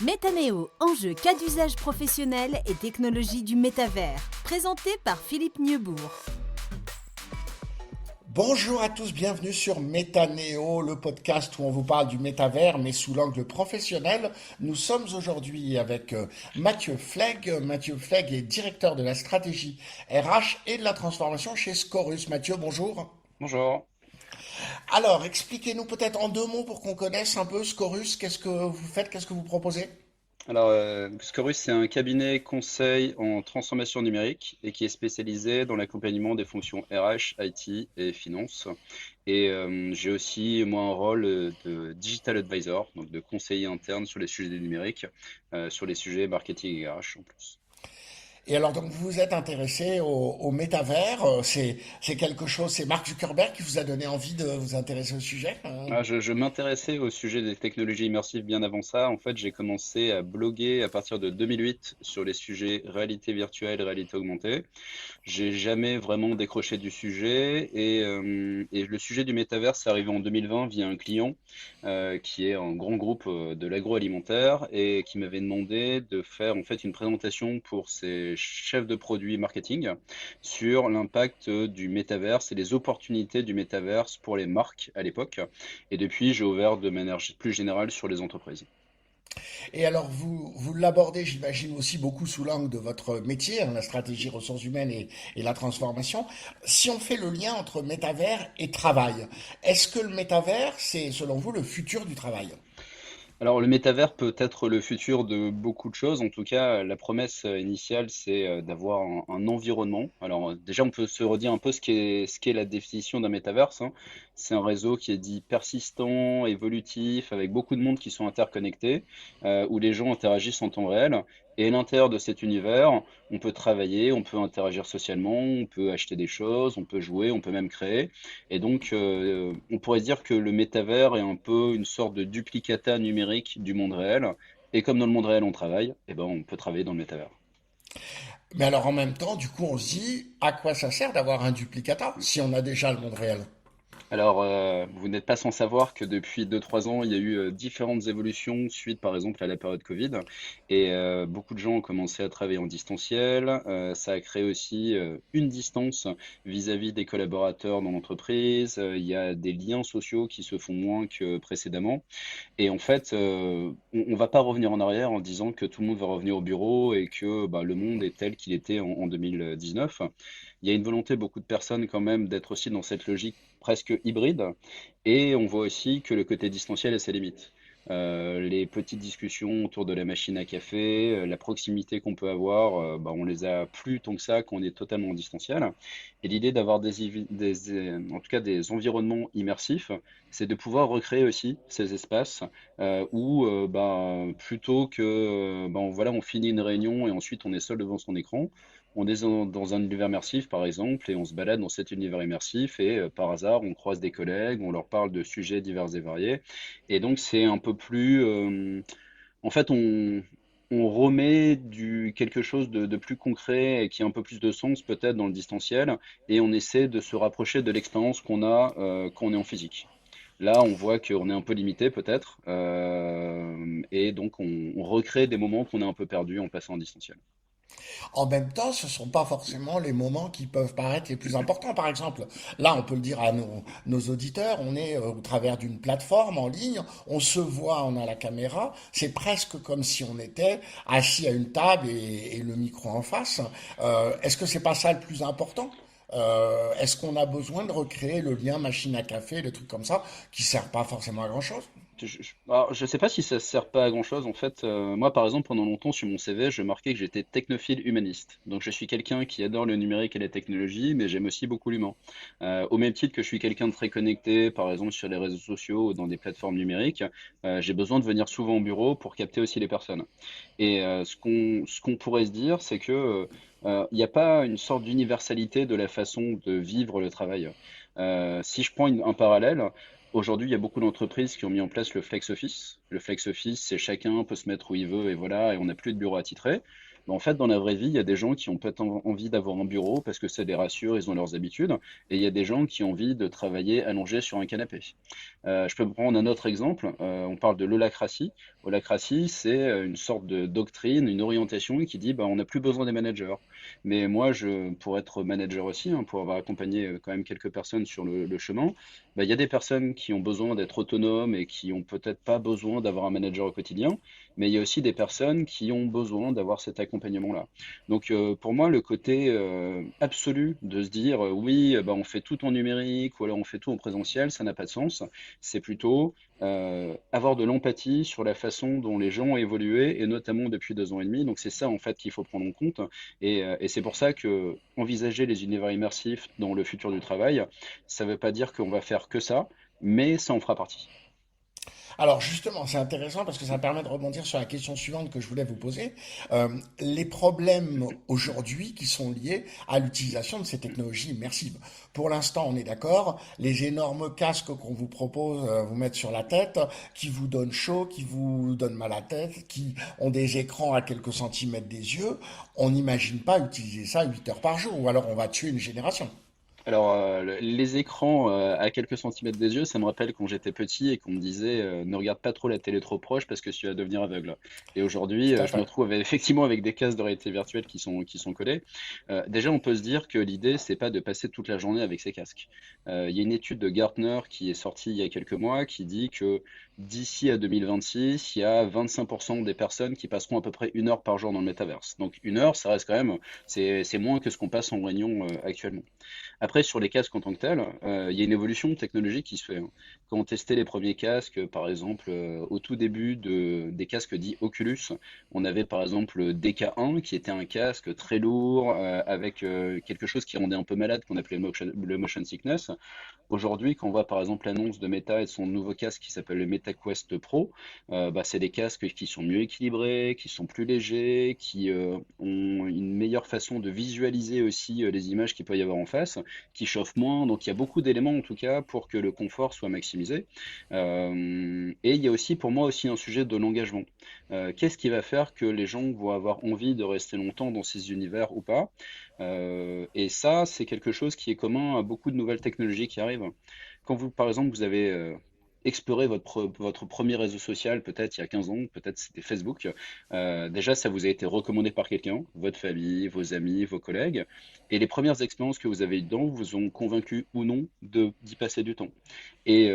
Métanéo, enjeux, cas d'usage professionnel et technologie du métavers. Présenté par Philippe Nieubourg. Bonjour à tous, bienvenue sur Métanéo, le podcast où on vous parle du métavers, mais sous l'angle professionnel. Nous sommes aujourd'hui avec Mathieu Flegg. Mathieu Flegg est directeur de la stratégie RH et de la transformation chez Scorus. Mathieu, bonjour. Bonjour. Alors, expliquez-nous peut-être en deux mots pour qu'on connaisse un peu Scorus. Qu'est-ce que vous faites, qu'est-ce que vous proposez? Alors, Scorus, c'est un cabinet conseil en transformation numérique et qui est spécialisé dans l'accompagnement des fonctions RH, IT et finance. Et j'ai aussi, moi, un rôle de digital advisor, donc de conseiller interne sur les sujets du numérique, sur les sujets marketing et RH en plus. Et alors, donc, vous vous êtes intéressé au métavers. C'est quelque chose, c'est Mark Zuckerberg qui vous a donné envie de vous intéresser au sujet? Je m'intéressais au sujet des technologies immersives bien avant ça. En fait, j'ai commencé à bloguer à partir de 2008 sur les sujets réalité virtuelle, réalité augmentée. J'ai jamais vraiment décroché du sujet et le sujet du métavers est arrivé en 2020 via un client qui est un grand groupe de l'agroalimentaire et qui m'avait demandé de faire en fait une présentation pour ses chefs de produits marketing sur l'impact du métaverse et les opportunités du métaverse pour les marques à l'époque. Et depuis, j'ai ouvert de manière plus générale sur les entreprises. Et alors, vous l'abordez, j'imagine, aussi beaucoup sous l'angle de votre métier, la stratégie ressources humaines et la transformation. Si on fait le lien entre métavers et travail, est-ce que le métavers, c'est, selon vous, le futur du travail? Alors, le métavers peut être le futur de beaucoup de choses. En tout cas, la promesse initiale, c'est d'avoir un environnement. Alors, déjà, on peut se redire un peu ce qu'est la définition d'un métaverse, hein. C'est un réseau qui est dit persistant, évolutif, avec beaucoup de monde qui sont interconnectés, où les gens interagissent en temps réel. Et à l'intérieur de cet univers, on peut travailler, on peut interagir socialement, on peut acheter des choses, on peut jouer, on peut même créer. Et donc, on pourrait se dire que le métavers est un peu une sorte de duplicata numérique du monde réel. Et comme dans le monde réel, on travaille, eh ben, on peut travailler dans le métavers. Mais alors, en même temps, du coup, on se dit, à quoi ça sert d'avoir un duplicata si on a déjà le monde réel? Alors, vous n'êtes pas sans savoir que depuis 2, 3 ans, il y a eu différentes évolutions suite, par exemple, à la période Covid. Et beaucoup de gens ont commencé à travailler en distanciel. Ça a créé aussi une distance vis-à-vis des collaborateurs dans l'entreprise. Il y a des liens sociaux qui se font moins que précédemment. Et en fait, on va pas revenir en arrière en disant que tout le monde va revenir au bureau et que bah, le monde est tel qu'il était en 2019. Il y a une volonté, beaucoup de personnes quand même, d'être aussi dans cette logique presque hybride. Et on voit aussi que le côté distanciel a ses limites. Les petites discussions autour de la machine à café, la proximité qu'on peut avoir, bah, on les a plus tant que ça quand on est totalement en distanciel. Et l'idée d'avoir en tout cas des environnements immersifs, c'est de pouvoir recréer aussi ces espaces où bah, plutôt que bah, voilà, on finit une réunion et ensuite on est seul devant son écran, on est dans un univers immersif, par exemple, et on se balade dans cet univers immersif, et par hasard, on croise des collègues, on leur parle de sujets divers et variés. Et donc, c'est un peu plus. En fait, on remet quelque chose de plus concret et qui a un peu plus de sens, peut-être, dans le distanciel, et on essaie de se rapprocher de l'expérience qu'on a quand on est en physique. Là, on voit qu'on est un peu limité, peut-être, et donc on recrée des moments qu'on a un peu perdus en passant en distanciel. En même temps, ce ne sont pas forcément les moments qui peuvent paraître les plus importants. Par exemple, là, on peut le dire à nos auditeurs, on est au travers d'une plateforme en ligne, on se voit, on a la caméra, c'est presque comme si on était assis à une table et le micro en face. Est-ce que c'est pas ça le plus important? Est-ce qu'on a besoin de recréer le lien machine à café, des trucs comme ça, qui ne servent pas forcément à grand-chose? Alors, je sais pas si ça sert pas à grand-chose. En fait, moi, par exemple, pendant longtemps sur mon CV, je marquais que j'étais technophile humaniste. Donc, je suis quelqu'un qui adore le numérique et la technologie, mais j'aime aussi beaucoup l'humain. Au même titre que je suis quelqu'un de très connecté, par exemple sur les réseaux sociaux ou dans des plateformes numériques, j'ai besoin de venir souvent au bureau pour capter aussi les personnes. Et ce qu'on pourrait se dire, c'est que il n'y a pas une sorte d'universalité de la façon de vivre le travail. Si je prends un parallèle, aujourd'hui, il y a beaucoup d'entreprises qui ont mis en place le flex office. Le flex office, c'est chacun peut se mettre où il veut et voilà, et on n'a plus de bureau attitré. Mais en fait, dans la vraie vie, il y a des gens qui ont peut-être envie d'avoir un bureau parce que ça les rassure, ils ont leurs habitudes, et il y a des gens qui ont envie de travailler allongé sur un canapé. Je peux prendre un autre exemple. On parle de l'holacratie. Holacratie, c'est une sorte de doctrine, une orientation qui dit bah, on n'a plus besoin des managers. Mais moi, pour être manager aussi, hein, pour avoir accompagné quand même quelques personnes sur le chemin, bah, il y a des personnes qui ont besoin d'être autonomes et qui ont peut-être pas besoin d'avoir un manager au quotidien, mais il y a aussi des personnes qui ont besoin d'avoir cet accompagnement-là. Donc pour moi, le côté absolu de se dire oui, bah, on fait tout en numérique ou alors on fait tout en présentiel, ça n'a pas de sens. C'est plutôt avoir de l'empathie sur la façon dont les gens ont évolué, et notamment depuis 2 ans et demi. Donc c'est ça en fait qu'il faut prendre en compte. Et c'est pour ça que envisager les univers immersifs dans le futur du travail, ça ne veut pas dire qu'on va faire que ça, mais ça en fera partie. Alors justement, c'est intéressant parce que ça permet de rebondir sur la question suivante que je voulais vous poser. Les problèmes aujourd'hui qui sont liés à l'utilisation de ces technologies immersives. Pour l'instant, on est d'accord, les énormes casques qu'on vous propose, vous mettre sur la tête, qui vous donnent chaud, qui vous donnent mal à la tête, qui ont des écrans à quelques centimètres des yeux, on n'imagine pas utiliser ça 8 heures par jour, ou alors on va tuer une génération. Alors, les écrans à quelques centimètres des yeux, ça me rappelle quand j'étais petit et qu'on me disait ne regarde pas trop la télé trop proche parce que tu vas devenir aveugle. Et aujourd'hui, Tout à je me fait. retrouve effectivement avec des casques de réalité virtuelle qui sont collés. Déjà, on peut se dire que l'idée, c'est pas de passer toute la journée avec ces casques. Il y a une étude de Gartner qui est sortie il y a quelques mois qui dit que d'ici à 2026, il y a 25% des personnes qui passeront à peu près 1 heure par jour dans le métaverse. Donc 1 heure, ça reste quand même, c'est moins que ce qu'on passe en réunion actuellement. Après, sur les casques en tant que tels, il y a une évolution technologique qui se fait, hein. Quand on testait les premiers casques, par exemple, au tout début des casques dits Oculus, on avait par exemple le DK1 qui était un casque très lourd avec quelque chose qui rendait un peu malade qu'on appelait le motion sickness. Aujourd'hui, quand on voit par exemple l'annonce de Meta et de son nouveau casque qui s'appelle le MetaQuest Pro, bah, c'est des casques qui sont mieux équilibrés, qui sont plus légers, qui ont une meilleure façon de visualiser aussi les images qu'il peut y avoir en face, qui chauffent moins. Donc il y a beaucoup d'éléments en tout cas pour que le confort soit maximisé. Et il y a aussi pour moi aussi un sujet de l'engagement. Qu'est-ce qui va faire que les gens vont avoir envie de rester longtemps dans ces univers ou pas? Et ça, c'est quelque chose qui est commun à beaucoup de nouvelles technologies qui arrivent. Quand vous, par exemple, vous avez exploré votre premier réseau social, peut-être il y a 15 ans, peut-être c'était Facebook, déjà ça vous a été recommandé par quelqu'un, votre famille, vos amis, vos collègues, et les premières expériences que vous avez eues dedans vous ont convaincu ou non d'y passer du temps. Et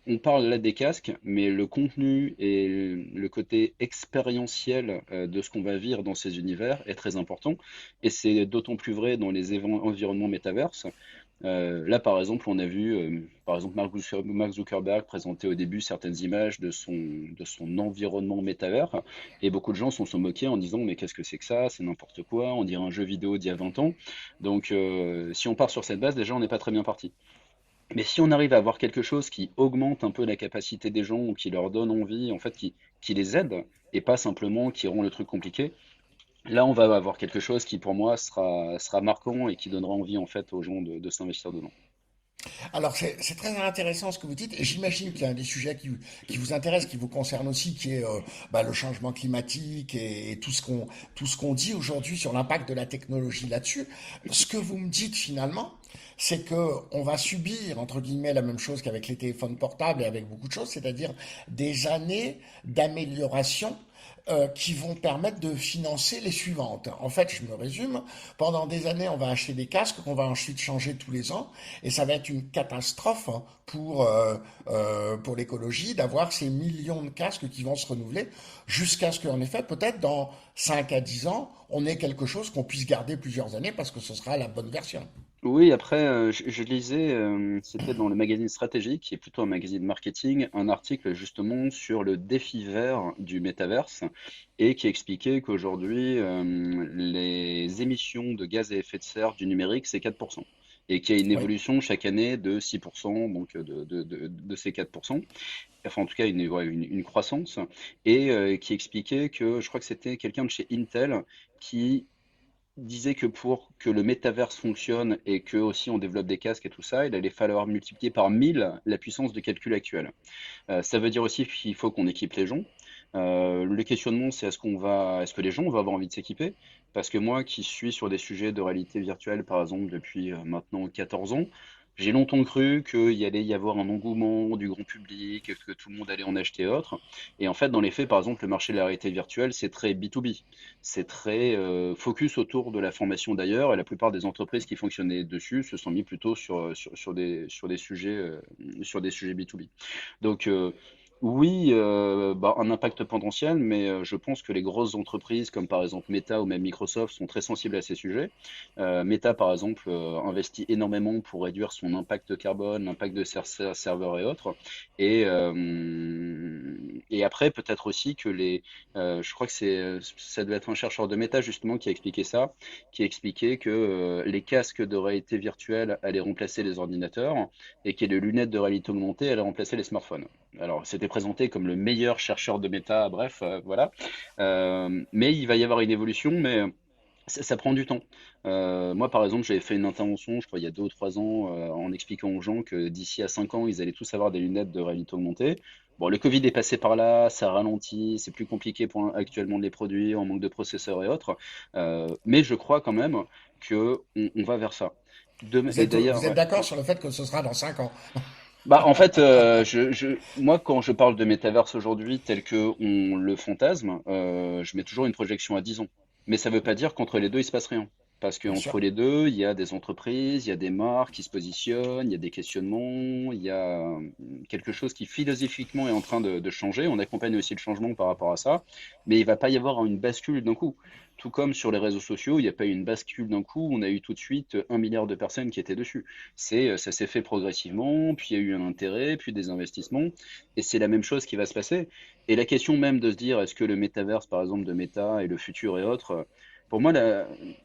on parle là des casques, mais le contenu et le côté expérientiel de ce qu'on va vivre dans ces univers est très important. Et c'est d'autant plus vrai dans les environnements métaverses. Là, par exemple, on a vu, par exemple, Mark Zuckerberg présenter au début certaines images de son environnement métavers, et beaucoup de gens s'en sont moqués en disant, mais qu'est-ce que c'est que ça? C'est n'importe quoi, on dirait un jeu vidéo d'il y a 20 ans. Donc, si on part sur cette base, déjà, on n'est pas très bien parti. Mais si on arrive à avoir quelque chose qui augmente un peu la capacité des gens ou qui leur donne envie, en fait, qui les aide, et pas simplement qui rend le truc compliqué, là, on va avoir quelque chose qui, pour moi, sera marquant et qui donnera envie, en fait, aux gens de s'investir dedans. Alors c'est très intéressant ce que vous dites et j'imagine qu'il y a un des sujets qui vous intéresse, qui vous concerne aussi, qui est bah, le changement climatique et tout ce qu'on dit aujourd'hui sur l'impact de la technologie là-dessus. Ce que vous me dites finalement, c'est que on va subir entre guillemets la même chose qu'avec les téléphones portables et avec beaucoup de choses, c'est-à-dire des années d'amélioration qui vont permettre de financer les suivantes. En fait, je me résume, pendant des années, on va acheter des casques qu'on va ensuite changer tous les ans, et ça va être une catastrophe hein, pour l'écologie d'avoir ces millions de casques qui vont se renouveler, jusqu'à ce qu'en effet, peut-être dans 5 à 10 ans, on ait quelque chose qu'on puisse garder plusieurs années parce que ce sera la bonne version. Oui, après, je lisais, c'était dans le magazine Stratégie, qui est plutôt un magazine marketing, un article justement sur le défi vert du métaverse et qui expliquait qu'aujourd'hui, les émissions de gaz à effet de serre du numérique, c'est 4%. Et qu'il y a une Oui. évolution chaque année de 6%, donc de ces 4%, enfin en tout cas une croissance, et qui expliquait que, je crois que c'était quelqu'un de chez Intel, qui disait que pour que le métaverse fonctionne et que aussi on développe des casques et tout ça, il allait falloir multiplier par 1000 la puissance de calcul actuelle. Ça veut dire aussi qu'il faut qu'on équipe les gens. Le questionnement, c'est est-ce que les gens vont avoir envie de s'équiper? Parce que moi, qui suis sur des sujets de réalité virtuelle, par exemple, depuis maintenant 14 ans, j'ai longtemps cru qu'il y allait y avoir un engouement du grand public, que tout le monde allait en acheter autre. Et en fait, dans les faits, par exemple, le marché de la réalité virtuelle, c'est très B2B. C'est très focus autour de la formation d'ailleurs, et la plupart des entreprises qui fonctionnaient dessus se sont mis plutôt sur des sujets B2B. Donc oui, bah, un impact potentiel, mais je pense que les grosses entreprises comme par exemple Meta ou même Microsoft sont très sensibles à ces sujets. Meta par exemple investit énormément pour réduire son impact carbone, l'impact de ses serveurs et autres. Et après peut-être aussi que je crois que ça devait être un chercheur de Meta justement qui a expliqué ça, qui a expliqué que les casques de réalité virtuelle allaient remplacer les ordinateurs et que les lunettes de réalité augmentée allaient remplacer les smartphones. Alors, c'était présenté comme le meilleur chercheur de méta, bref, voilà. Mais il va y avoir une évolution, mais ça prend du temps. Moi, par exemple, j'avais fait une intervention, je crois, il y a 2 ou 3 ans, en expliquant aux gens que d'ici à 5 ans, ils allaient tous avoir des lunettes de réalité augmentée. Bon, le Covid est passé par là, ça ralentit, c'est plus compliqué actuellement de les produire, on manque de processeurs et autres. Mais je crois quand même que on va vers ça. Et Vous d'ailleurs, êtes ouais. d'accord sur le fait que ce sera dans 5 ans? Bah, en fait, moi, quand je parle de métaverse aujourd'hui tel que on le fantasme, je mets toujours une projection à 10 ans. Mais ça veut pas dire qu'entre les deux, il se passe rien. Parce Bien sûr. qu'entre les deux, il y a des entreprises, il y a des marques qui se positionnent, il y a des questionnements, il y a quelque chose qui philosophiquement est en train de changer. On accompagne aussi le changement par rapport à ça, mais il va pas y avoir une bascule d'un coup. Tout comme sur les réseaux sociaux, il n'y a pas eu une bascule d'un coup, on a eu tout de suite 1 milliard de personnes qui étaient dessus. Ça s'est fait progressivement, puis il y a eu un intérêt, puis des investissements, et c'est la même chose qui va se passer. Et la question même de se dire, est-ce que le métaverse, par exemple, de Meta et le futur et autres, pour moi,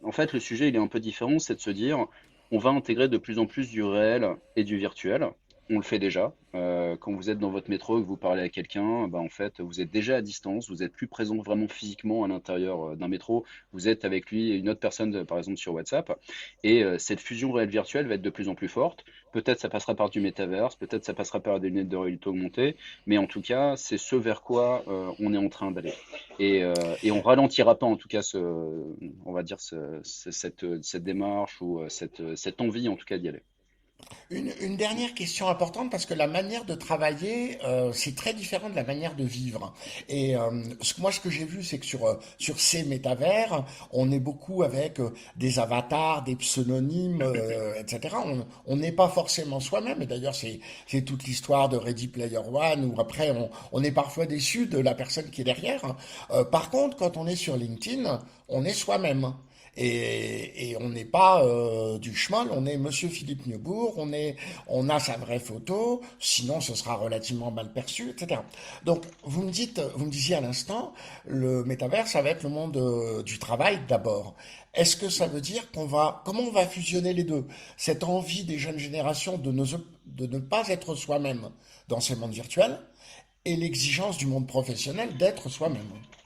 en fait, le sujet, il est un peu différent, c'est de se dire, on va intégrer de plus en plus du réel et du virtuel. On le fait déjà. Quand vous êtes dans votre métro et que vous parlez à quelqu'un, bah, en fait, vous êtes déjà à distance, vous êtes plus présent vraiment physiquement à l'intérieur d'un métro, vous êtes avec lui et une autre personne, par exemple, sur WhatsApp. Et cette fusion réelle virtuelle va être de plus en plus forte. Peut-être ça passera par du métaverse, peut-être ça passera par des lunettes de réalité augmentée, mais en tout cas, c'est ce vers quoi on est en train d'aller. Et on ralentira pas, en tout cas, on va dire, cette démarche ou cette envie, en tout cas, d'y aller. Une dernière question importante parce que la manière de travailler, c'est très différent de la manière de vivre. Et moi, ce que j'ai vu, c'est que sur ces métavers, on est beaucoup avec des avatars, des pseudonymes, etc. On n'est pas forcément soi-même. Et d'ailleurs, c'est toute l'histoire de Ready Player One où après, on est parfois déçu de la personne qui est derrière. Par contre, quand on est sur LinkedIn, on est soi-même. Et on n'est pas du schmoll, on est Monsieur Philippe Neubourg, on a sa vraie photo, sinon ce sera relativement mal perçu, etc. Donc vous me disiez à l'instant, le métavers, ça va être le monde du travail d'abord. Est-ce que ça veut dire comment on va fusionner les deux? Cette envie des jeunes générations de ne pas être soi-même dans ces mondes virtuels et l'exigence du monde professionnel d'être soi-même.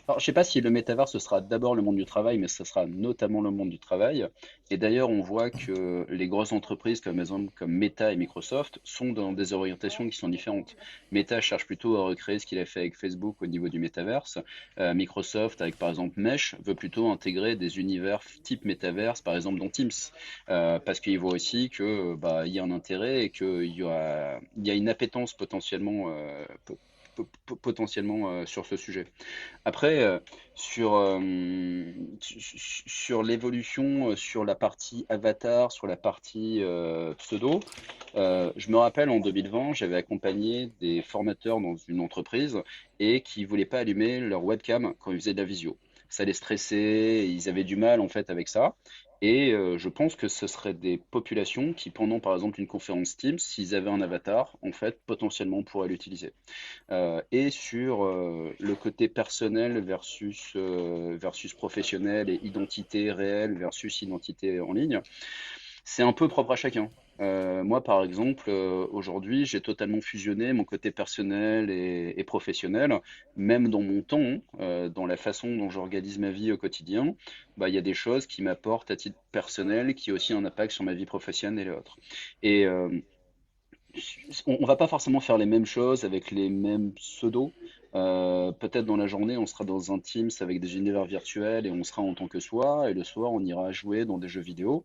Alors, je sais pas si le métavers ce sera d'abord le monde du travail, mais ce sera notamment le monde du travail. Et d'ailleurs, on voit que les grosses entreprises comme, par exemple, comme Meta et Microsoft sont dans des orientations qui sont différentes. Meta cherche plutôt à recréer ce qu'il a fait avec Facebook au niveau du métaverse. Microsoft, avec par exemple Mesh, veut plutôt intégrer des univers type métaverse, par exemple dans Teams, parce qu'il voit aussi que bah, il y a un intérêt et qu'il y a une appétence potentiellement sur ce sujet. Après, sur l'évolution, sur la partie avatar, sur la partie pseudo, je me rappelle en 2020, j'avais accompagné des formateurs dans une entreprise et qui voulaient pas allumer leur webcam quand ils faisaient de la visio. Ça les stressait, ils avaient du mal en fait avec ça. Et je pense que ce seraient des populations qui, pendant par exemple une conférence Teams, s'ils avaient un avatar, en fait, potentiellement pourraient l'utiliser. Et sur le côté personnel versus professionnel et identité réelle versus identité en ligne, c'est un peu propre à chacun. Moi, par exemple, aujourd'hui, j'ai totalement fusionné mon côté personnel et professionnel, même dans mon temps, dans la façon dont j'organise ma vie au quotidien. Bah, il y a des choses qui m'apportent à titre personnel, qui ont aussi un impact sur ma vie professionnelle et autres. Et on va pas forcément faire les mêmes choses avec les mêmes pseudos. Peut-être dans la journée, on sera dans un Teams avec des univers virtuels et on sera en tant que soi, et le soir, on ira jouer dans des jeux vidéo.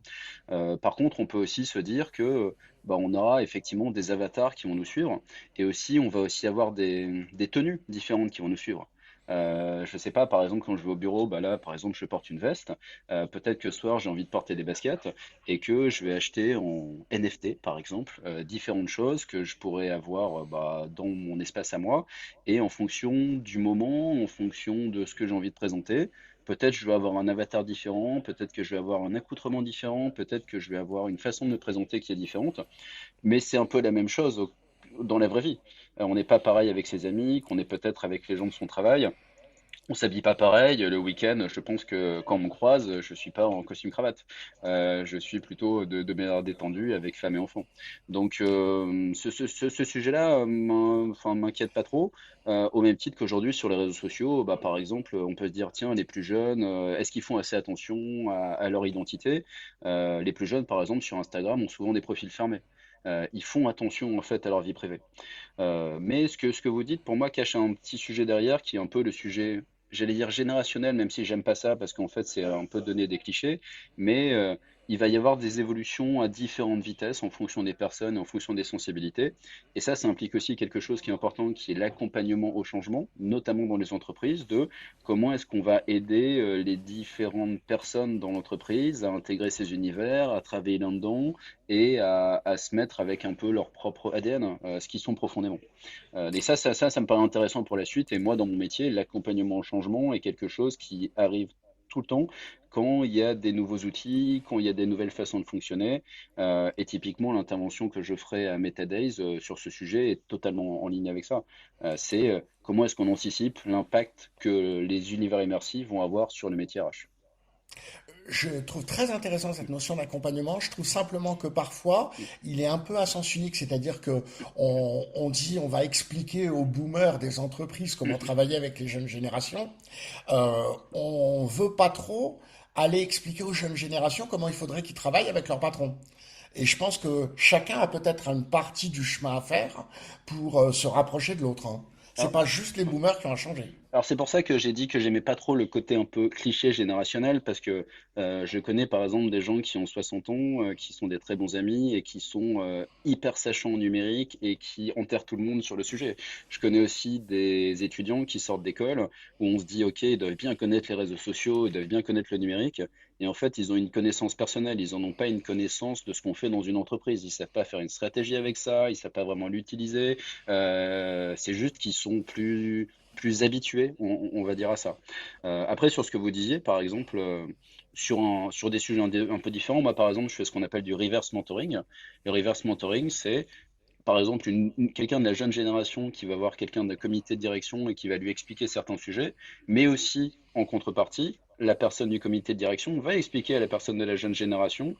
Par contre, on peut aussi se dire que bah, on aura effectivement des avatars qui vont nous suivre, et aussi, on va aussi avoir des tenues différentes qui vont nous suivre. Je sais pas, par exemple, quand je vais au bureau, bah là, par exemple, je porte une veste. Peut-être que ce soir, j'ai envie de porter des baskets et que je vais acheter en NFT, par exemple, différentes choses que je pourrais avoir bah, dans mon espace à moi. Et en fonction du moment, en fonction de ce que j'ai envie de présenter, peut-être je vais avoir un avatar différent, peut-être que je vais avoir un accoutrement différent, peut-être que je vais avoir une façon de me présenter qui est différente. Mais c'est un peu la même chose dans la vraie vie. On n'est pas pareil avec ses amis, qu'on est peut-être avec les gens de son travail. On s'habille pas pareil. Le week-end, je pense que quand on me croise, je suis pas en costume cravate. Je suis plutôt de manière détendue avec femme et enfants. Donc ce sujet-là enfin, m'inquiète pas trop. Au même titre qu'aujourd'hui sur les réseaux sociaux, bah, par exemple, on peut se dire tiens, les plus jeunes, est-ce qu'ils font assez attention à leur identité? Les plus jeunes, par exemple, sur Instagram, ont souvent des profils fermés. Ils font attention en fait à leur vie privée. Mais ce que vous dites, pour moi, cache un petit sujet derrière qui est un peu le sujet, j'allais dire générationnel, même si j'aime pas ça, parce qu'en fait, c'est un peu donner des clichés, mais il va y avoir des évolutions à différentes vitesses en fonction des personnes et en fonction des sensibilités. Et ça implique aussi quelque chose qui est important, qui est l'accompagnement au changement, notamment dans les entreprises, de comment est-ce qu'on va aider les différentes personnes dans l'entreprise à intégrer ces univers, à travailler là-dedans et à se mettre avec un peu leur propre ADN, ce qu'ils sont profondément. Et ça me paraît intéressant pour la suite. Et moi, dans mon métier, l'accompagnement au changement est quelque chose qui arrive tout le temps quand il y a des nouveaux outils, quand il y a des nouvelles façons de fonctionner. Et typiquement, l'intervention que je ferai à MetaDays sur ce sujet est totalement en ligne avec ça. C'est comment est-ce qu'on anticipe l'impact que les univers immersifs vont avoir sur le métier RH. Je trouve très intéressant cette notion d'accompagnement. Je trouve simplement que parfois, il est un peu à sens unique, c'est-à-dire que on dit, on va expliquer aux boomers des entreprises comment travailler avec les jeunes générations. On veut pas trop aller expliquer aux jeunes générations comment il faudrait qu'ils travaillent avec leur patron. Et je pense que chacun a peut-être une partie du chemin à faire pour se rapprocher de l'autre, hein. C'est Alors, pas juste les boomers qui ont changé. Alors c'est pour ça que j'ai dit que j'aimais pas trop le côté un peu cliché générationnel parce que je connais par exemple des gens qui ont 60 ans, qui sont des très bons amis et qui sont hyper sachants en numérique et qui enterrent tout le monde sur le sujet. Je connais aussi des étudiants qui sortent d'école où on se dit ok, ils doivent bien connaître les réseaux sociaux, ils doivent bien connaître le numérique et en fait ils ont une connaissance personnelle, ils en ont pas une connaissance de ce qu'on fait dans une entreprise. Ils savent pas faire une stratégie avec ça, ils savent pas vraiment l'utiliser. C'est juste qu'ils sont plus habitués, on va dire à ça. Après, sur ce que vous disiez, par exemple, sur des sujets un peu différents, moi, par exemple, je fais ce qu'on appelle du reverse mentoring. Le reverse mentoring, c'est par exemple, quelqu'un de la jeune génération qui va voir quelqu'un d'un comité de direction et qui va lui expliquer certains sujets, mais aussi en contrepartie, la personne du comité de direction va expliquer à la personne de la jeune génération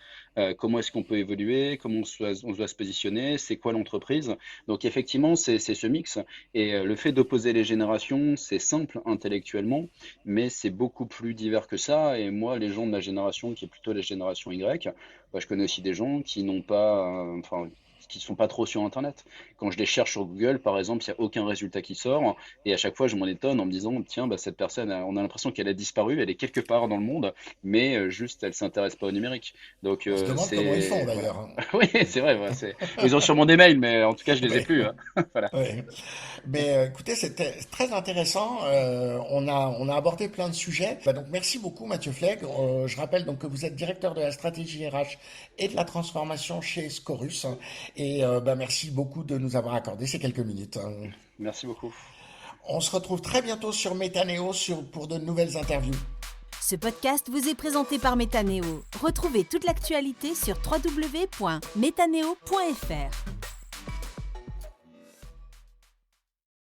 comment est-ce qu'on peut évoluer, comment on doit se positionner, c'est quoi l'entreprise. Donc effectivement, c'est ce mix. Et le fait d'opposer les générations, c'est simple intellectuellement, mais c'est beaucoup plus divers que ça. Et moi, les gens de ma génération, qui est plutôt la génération Y, bah, je connais aussi des gens qui n'ont pas, enfin, qui sont pas trop sur Internet. Quand je les cherche sur Google, par exemple, il n'y a aucun résultat qui sort. Et à chaque fois, je m'en étonne en me disant, tiens, bah, cette personne, on a l'impression qu'elle a disparu, elle est quelque part dans le monde, mais juste, elle s'intéresse pas au numérique. Donc, On se demande comment ils font voilà. d'ailleurs, hein. Oui, c'est vrai. Voilà, ils ont sûrement des mails, mais en tout cas, je les ai Oui. plus, hein. Voilà. Ouais. Mais écoutez, c'était très intéressant. On a abordé plein de sujets. Bah, donc merci beaucoup Mathieu Flegre. Je rappelle donc que vous êtes directeur de la stratégie RH et de la transformation chez Scorus. Et bah, merci beaucoup de nous avoir accordé ces quelques minutes, hein. Merci beaucoup. On se retrouve très bientôt sur Métaneo pour de nouvelles interviews. Ce podcast vous est présenté par Métaneo. Retrouvez toute l'actualité sur www.metaneo.fr.